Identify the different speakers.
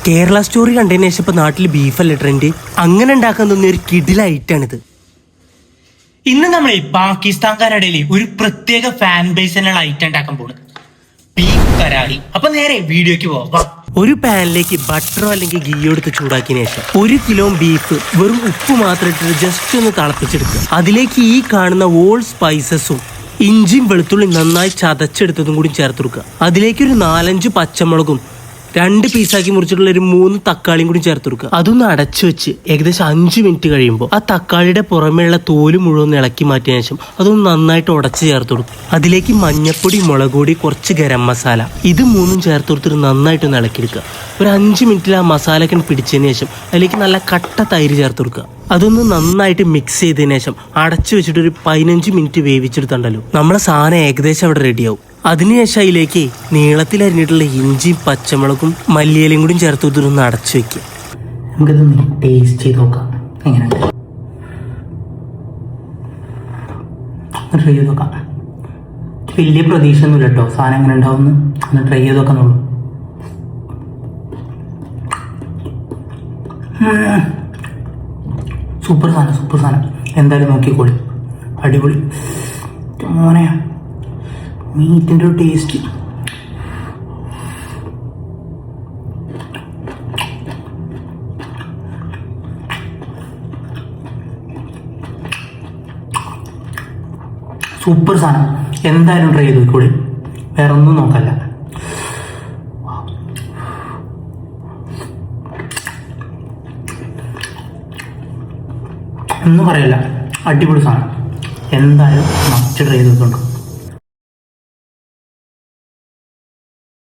Speaker 1: Kerala story കണ്ടതിന് ശേഷം ഇപ്പൊ നാട്ടിൽ ബീഫല്ലേ ട്രെൻഡ്. അങ്ങനെ ഉണ്ടാക്കാൻ തോന്നിയ ഒരു കിടില ഐറ്റാണിത്.
Speaker 2: ഇന്ന് നമ്മൾ പാകിസ്ഥാൻകാരുടെ ഒരു പ്രത്യേക ഫാൻ ബേസിനുള്ള ഐറ്റം ഉണ്ടാക്കാൻ പോകുന്നത് ബീഫ് കരാഹി. അപ്പൊ നേരെ വീഡിയോക്ക് പോവാം.
Speaker 1: ഒരു പാനിലേക്ക് ബട്ടറോ അല്ലെങ്കിൽ ഗീയോ എടുത്ത് ചൂടാക്കിയതിനു ശേഷം 1 കിലോ ബീഫ് വെറും ഉപ്പ് മാത്രം ഇട്ടിട്ട് ജസ്റ്റ് ഒന്ന് തിളപ്പിച്ചെടുക്കുക. അതിലേക്ക് ഈ കാണുന്ന ഓൾ സ്പൈസസും ഇഞ്ചിയും വെളുത്തുള്ളി നന്നായി ചതച്ചെടുത്തതും കൂടി ചേർത്ത് കൊടുക്കുക. അതിലേക്ക് ഒരു 4-5 പച്ചമുളകും 2 പീസാക്കി മുറിച്ചിട്ടുള്ള ഒരു 3 തക്കാളിയും കൂടി ചേർത്ത് കൊടുക്കുക. അതൊന്ന് അടച്ചു വെച്ച് ഏകദേശം 5 മിനിറ്റ് കഴിയുമ്പോൾ ആ തക്കാളിയുടെ പുറമേയുള്ള തോല് മുഴുവൻ ഇളക്കി മാറ്റിയ ശേഷം അതൊന്ന് നന്നായിട്ട് ഉടച്ച് ചേർത്ത് കൊടുക്കും. അതിലേക്ക് മഞ്ഞപ്പൊടി, മുളക് പൊടി, കുറച്ച് ഗരം മസാല, ഇത് 3ഉം ചേർത്ത് കൊടുത്തിട്ട് നന്നായിട്ടൊന്ന് ഇളക്കിയെടുക്കുക. ഒരു 5 മിനിറ്റിൽ ആ മസാലയൊക്കെ പിടിച്ചതിന് ശേഷം അതിലേക്ക് നല്ല കട്ട തൈര് ചേർത്ത് കൊടുക്കുക. അതൊന്ന് നന്നായിട്ട് മിക്സ് ചെയ്തതിനു ശേഷം അടച്ചു വെച്ചിട്ട് ഒരു 15 മിനിറ്റ് വേവിച്ചെടുത്തുണ്ടല്ലോ നമ്മളെ സാധനം ഏകദേശം അവിടെ റെഡിയാവും. അതിനുശേഷം അതിലേക്ക് നീളത്തിൽ അരിഞ്ഞിട്ടുള്ള ഇഞ്ചിയും പച്ചമുളകും മല്ലിയിലയും കൂടി ചേർത്ത് കൊടുത്തിട്ടൊന്ന് അടച്ചു വെക്കുക.
Speaker 2: നമുക്കിതൊന്ന് ടേസ്റ്റ് ചെയ്ത് നോക്കാം എങ്ങനെയുണ്ട്. ട്രൈ ചെയ്ത് നോക്കാം. വലിയ പ്രതീക്ഷ ഒന്നുമില്ല കേട്ടോ സാധനം എങ്ങനെ ഉണ്ടാവും. ഒന്ന് ട്രൈ ചെയ്ത് നോക്കാന്നുള്ളൂ. സൂപ്പർ സാധനം എന്തായാലും നോക്കിക്കോളി. അടിപൊളി മോനെ. മീറ്റിൻ്റെ ഒരു ടേസ്റ്റ് സൂപ്പർ സാധനം. എന്തായാലും ട്രൈ ചെയ്ത് നോക്കിക്കോളി. വേറെ ഒന്നും നോക്കല്ല. ഒന്നും പറയല്ല, അടിപൊളി സാധനം. എന്തായാലും മസ്റ്റ് ട്രൈ ചെയ്തിട്ടുണ്ട്.